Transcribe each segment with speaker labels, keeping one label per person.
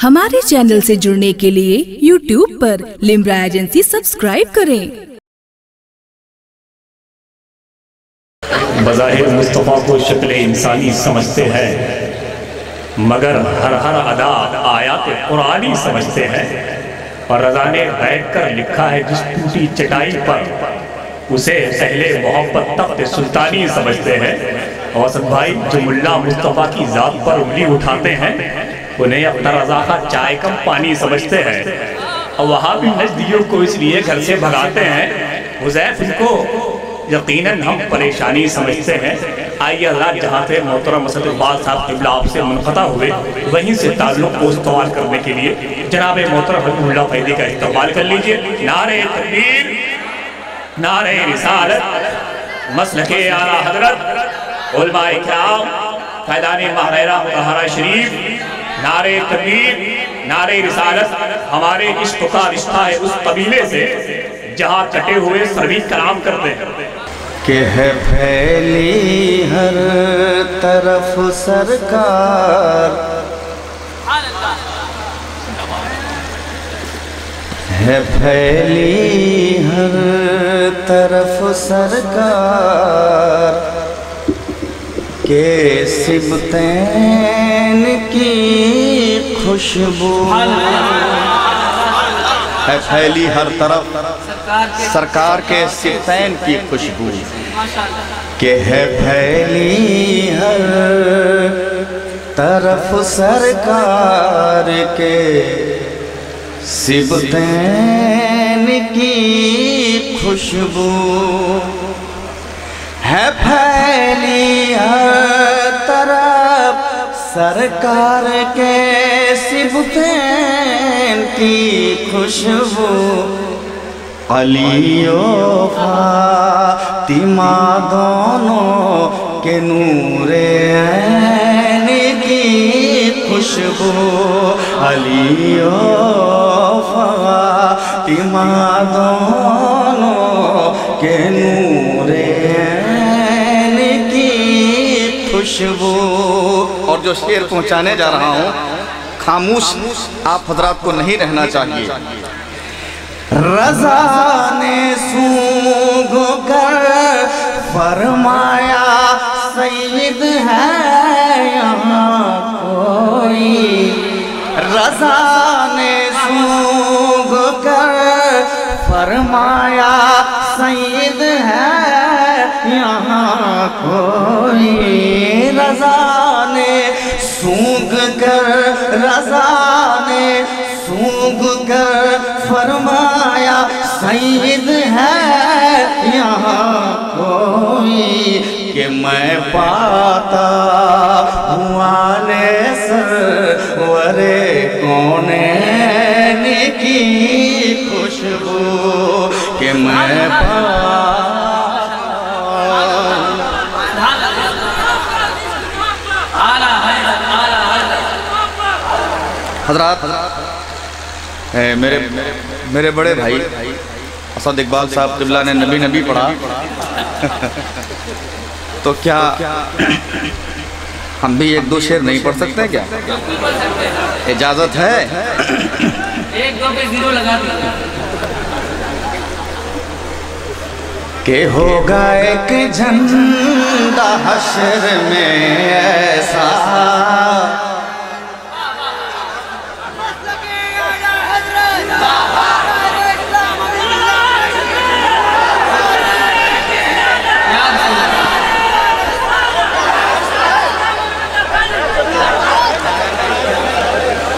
Speaker 1: ہمارے چینل سے جڑنے کے لیے YouTube پر لمرا ایجنسی سبسکرائب کریں۔
Speaker 2: بظاہر مصطفیٰ کو شکل انسانی سمجھتے ہیں، مگر ہر ادا آیات قرآنی سمجھتے ہیں۔ اور رضا نے بیٹھ کر لکھا ہے جس ٹوٹی چٹائی پر، اسے پہلے محبت تخت سلطانی سمجھتے ہیں۔ اوسط بھائی جو ملا مصطفیٰ کی ذات پر انگلی اٹھاتے ہیں، انہیں اپنا رضا کا چائے کم پانی سمجھتے ہیں۔ اور وہاں بھی نجدیوں کو اس لیے گھر سے بھگاتے ہیں، حذیف ان کو یقیناً ہم پریشانی سمجھتے ہیں۔ آئیے اللہ جہاں سے محترم اسد عباس صاحب قبلہ آپ سے منقطع ہوئے، وہیں سے تعلق کو استوار کرنے کے لیے جناب محترم حکم اللہ فیضی کا استقبال کر لیجئے۔ نعرہ تکبیر، نعرہ رسالت، مسلک اعلیٰ حضرت، علماء کرام، قائدان ماہرہ مطہرہ شریف، نعرہ تکبیر، نعرہ رسالت۔ ہمارے عشق کا رشتہ ہے اس قبیلے سے جہاں کٹے ہوئے سروی کلام کرتے ہیں
Speaker 3: کہ ہے پھیلی ہر طرف سرکار، ہے پھیلی ہر طرف سرکار کہ سبطین کی خوشبو، ہے پھیلی ہر طرف سرکار کے سبطین کی خوشبو، کہ ہے پھیلی ہر طرف سرکار کے سبطین کی خوشبو، ہے پھیلی ہر طرف سرکار کے سبطین کی خوشبو، علی و فاطمہ دونوں کے نور عین کی خوشبو، علی و فاطمہ دونوں کے نور عین کی خوشبو۔ اور جو شعر پہنچانے جا رہا ہوں، خاموش آپ حضرات کو نہیں رہنا چاہیے۔ رضا نے سونگھ کر فرمایا سید ہے یہاں کوئی، رضا نے سونگھ کر فرمایا سید ہے یہاں کوئی، رضا نے سونگھ کر، رضا نے سونگھ کر فرمایا سید ہے یہاں کوئی، کہ میں پاتا ہوا نے سرور کونین کی خوشبو، کہ میں حضرات میرے بڑے بھائی اسد اقبال صاحب قبلہ نے نبی نبی پڑھا، تو کیا ہم بھی ایک دو شعر نہیں پڑھ سکتے کیا؟ اجازت ہے؟
Speaker 4: ایک دو پہ زیرو لگا دیا
Speaker 3: کہ ہوگا ایک جھنڈا حشر میں ایسا،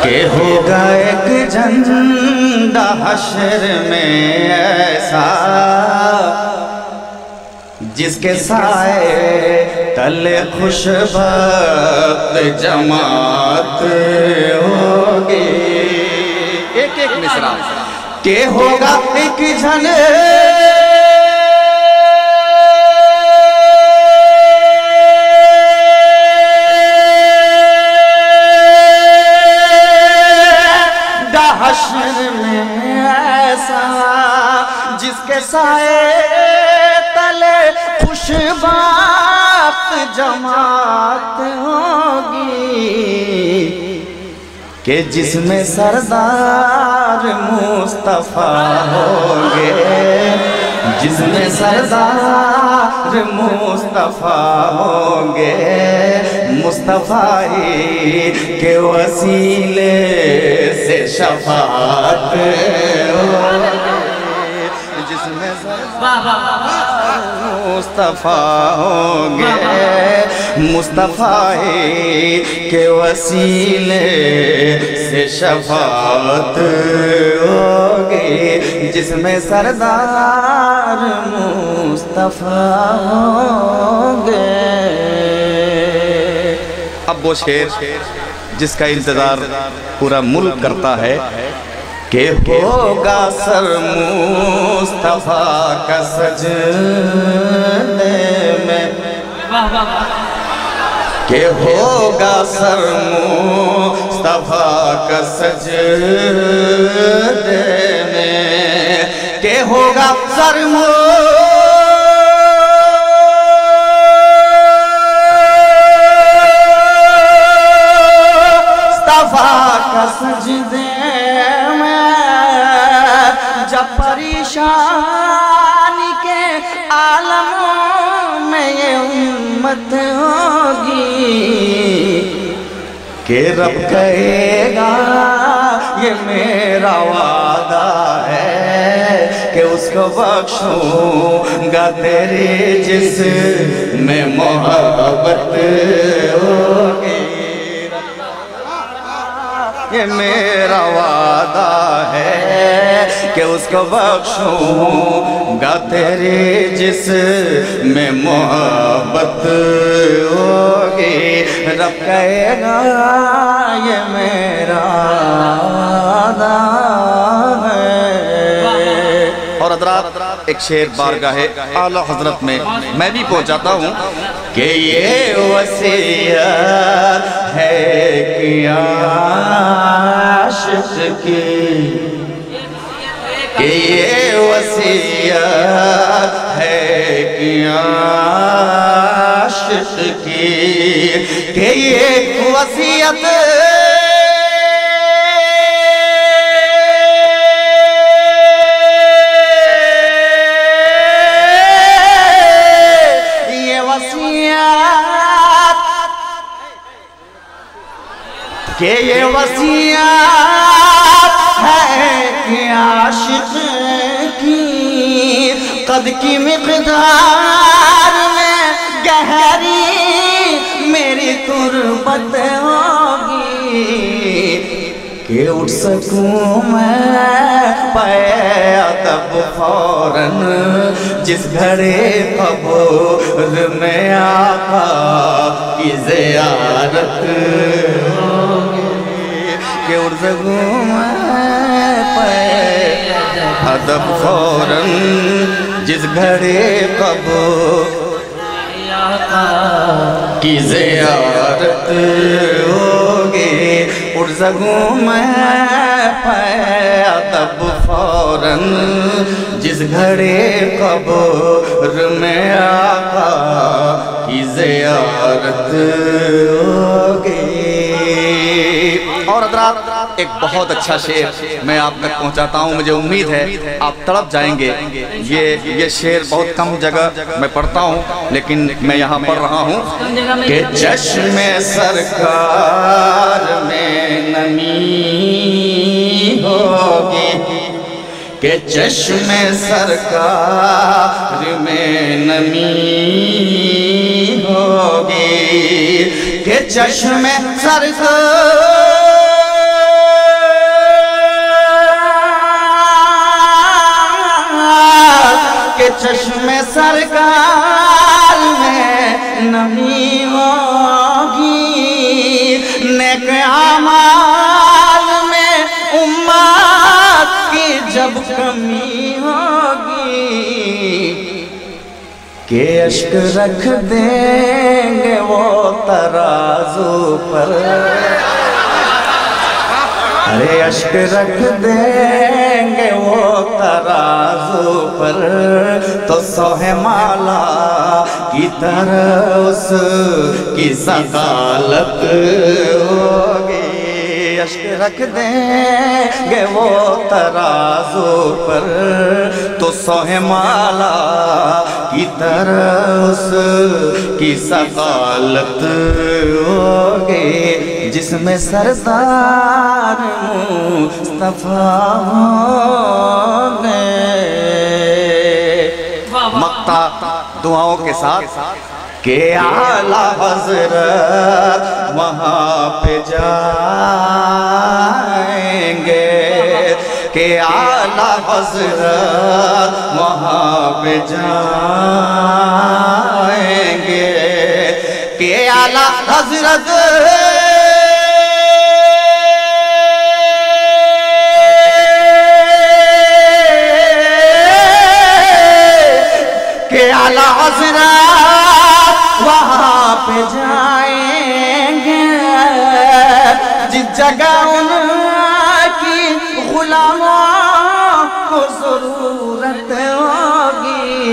Speaker 3: کہ ہوگا ایک جھنڈا حشر میں ایسا جس کے سائے تلے خوش بخت جماعت ہوگی۔ ایک ایک مصرع، کہ ہوگا ایک جھنڈا حشر میں ایسا جس کے سائے تلے خوش بخت جماعت ہوگی، کہ جس میں سردار مصطفیٰ ہوں گے، جس میں سردار مصطفیٰ ہوں گے، مصطفیٰ ہی کے وسیلے سے شفاعت ہوگی، جس میں سردار مصطفیٰ ہوں گے، مصطفیٰ ہی کے وسیلے سے شفاعت ہوگی، جس میں سردار مصطفیٰ ہوں گے۔ اب وہ شعر جس کا انتظار پورا ملک کرتا ہے کہ ہوگا سر مصطفیٰ کا سجدے میں، کہ ہوگا سر مصطفیٰ کا سجدے میں، کہ ہوگا سر مصطفیٰ کا سجدے میں، جب پریشانی کے عالموں میں یہ امت ہوگی کہ رب کہے گا یہ میرا وعدہ ہے کہ اس کو بخشوں گا تیرے جسم میں محبت ہوگی، یہ میرا وعدہ ہے کہ اس کو بخشوں گا تیرے جسم میں محبت ہوگی، رب کہے گا یہ میرا وعدہ ہے۔ اور حضرات ایک شعر بارگاہ اعلیٰ حضرت میں بھی پہنچاتا ہوں کہ یہ وصیت ہے کہ عاشق کی، کہ یہ وصیت ہے کہ عاشق کی، کہ یہ وصیت کہ یہ وصیت ہے کہ عاشق کی، قد کی مقدار میں گہری میری تربت ہوگی، کہ اٹھ سکوں میں پے ادب فوراً جس گھڑے قبر میں آقا کی زیارت ہوگی، کہ اٹھ سکوں میں پے ادب فوراً جس گھڑے قبر کی زیارت ہوگی، اٹھ سکوں میں پے ادب فوراً جس گھڑے قبر میں آقا کی زیارت ہوگی۔ اور حضرات ایک بہت اچھا شعر میں آپ تک پہنچاتا ہوں، مجھے امید ہے آپ تڑپ جائیں گے۔ یہ شعر بہت کم جگہ میں پڑھتا ہوں لیکن میں یہاں پڑھ رہا ہوں کہ چشم سرکار میں نمی ہوگی، کہ چشم سرکار میں نمی ہوگی، کہ چشم سرکار کہ چشم سرکار میں نمی ہوگی، نیک اعمال میں امت کی جب کمی ہوگی، کہ اشک رکھ دیں گے وہ ترازو پر، ارے اشک رکھ دیں گے وہ ترازو پر، تو سوہ مالا کی طرح اس کی ثقالت ہوگی، اشک رکھ دیں گے وہ ترازو پر تو سوہ مالا کی طرح اس کی ثقالت ہوگی جس میں سردار مصطفیٰ ہوں گے۔ مقطع دعاؤں کے ساتھ کہ اعلیٰ حضرت وہاں پہ جائیں گے، کہ اعلیٰ حضرت وہاں پہ جائیں گے، کہ اعلیٰ حضرت اعلیٰ حضرت وہاں پہ جائیں گے جس جگہ ان کی غلاموں کو ضرورت ہوگی،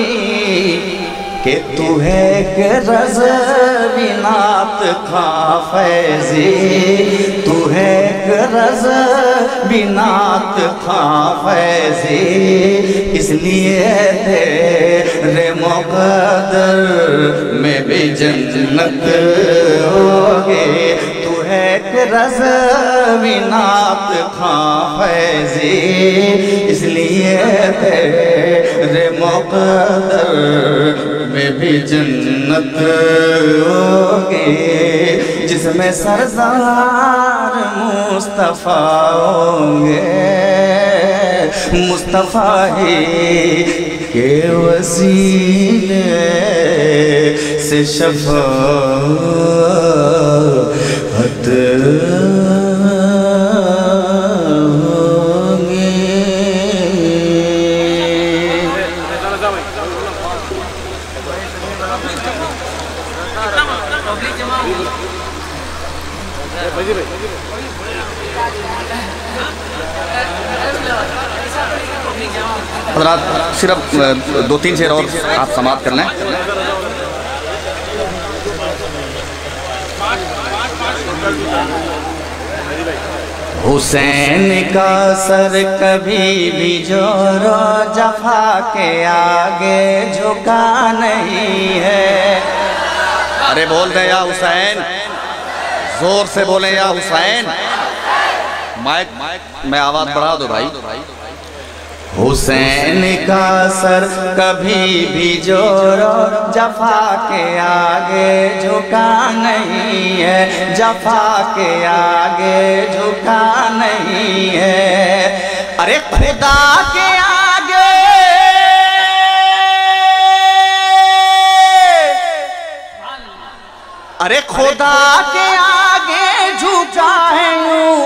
Speaker 3: کہ تو ہے کہ رضوی نعت خواں فیضی، تو ہے کہ رضوی نعت خواں فیضی، اس لیے تیرے مقدر میں بھی جنت ہوگی، تو ہے کہ رضوی نعت خواں فیضی، اس لیے تیرے مقدر میں بھی جنت ہوگی جس میں سردار مصطفیٰ ہوں گے، مصطفیٰ ہی کے وسیلے سے شفاعت حضرات صرف 2-3 شعر اور آپ سماعت کر لیں۔ حسین کا سر کبھی بھی جور و جفا کے آگے جھکا نہیں ہے۔ ارے بول دیں یا حسین، زور سے بولیں یا حسین، مائک میں آواز بڑھا دو بھائی۔ حسین کا سر کبھی بھی جور و جفا کے آگے جھکا نہیں ہے، جفا کے آگے جھکا نہیں ہے، ارے خدا کے آگے ارے خدا کے آگے جھکا ہے یوں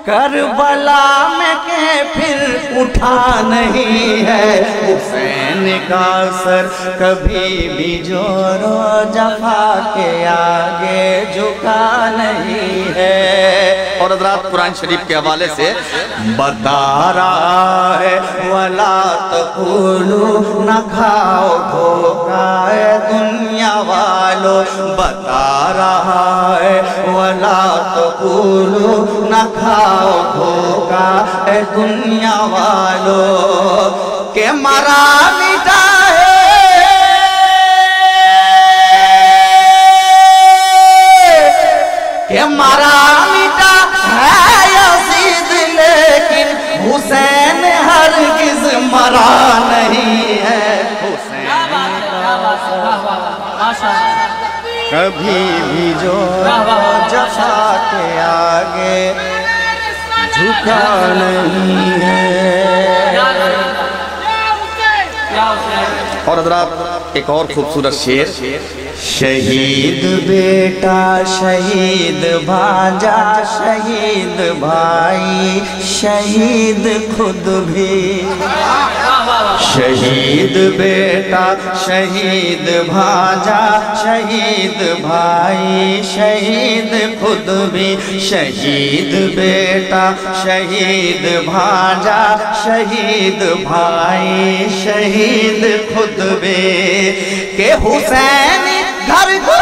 Speaker 3: کربلا میں کہ پھر اٹھا نہیں ہے۔ حسین کا سر کبھی بھی جور و جفا کے آگے جھکا نہیں ہے۔ اور حضرات قرآن شریف کے حوالے سے بتا رہا ہے وَلَا تَقُولُوا نہ کھاؤ دھوکہ اے دنیا والو، بتا رہا ہے وَلَا تَقُولُوا نہ کھاؤ دھوکہ اے دنیا والو، کہ مرا مٹا ہے کہ مرا مٹا ہے یزید، لیکن حسین ہرگز مرا نہیں ہے۔ حسین کبھی بھی جو جفا کے آگے جھکا نہیں ہے۔ اور حضرات ایک اور خوبصورت شعر، شہید بیٹا شہید بھانجا شہید بھائی شہید خود بھی، شہید بیٹا شہید بھانجا شہید بھائی شہید خود بھی، شہید بیٹا شہید بھانجا شہید بھائی شہید خود بھی، کہ حسین گھر گھر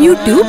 Speaker 1: YouTube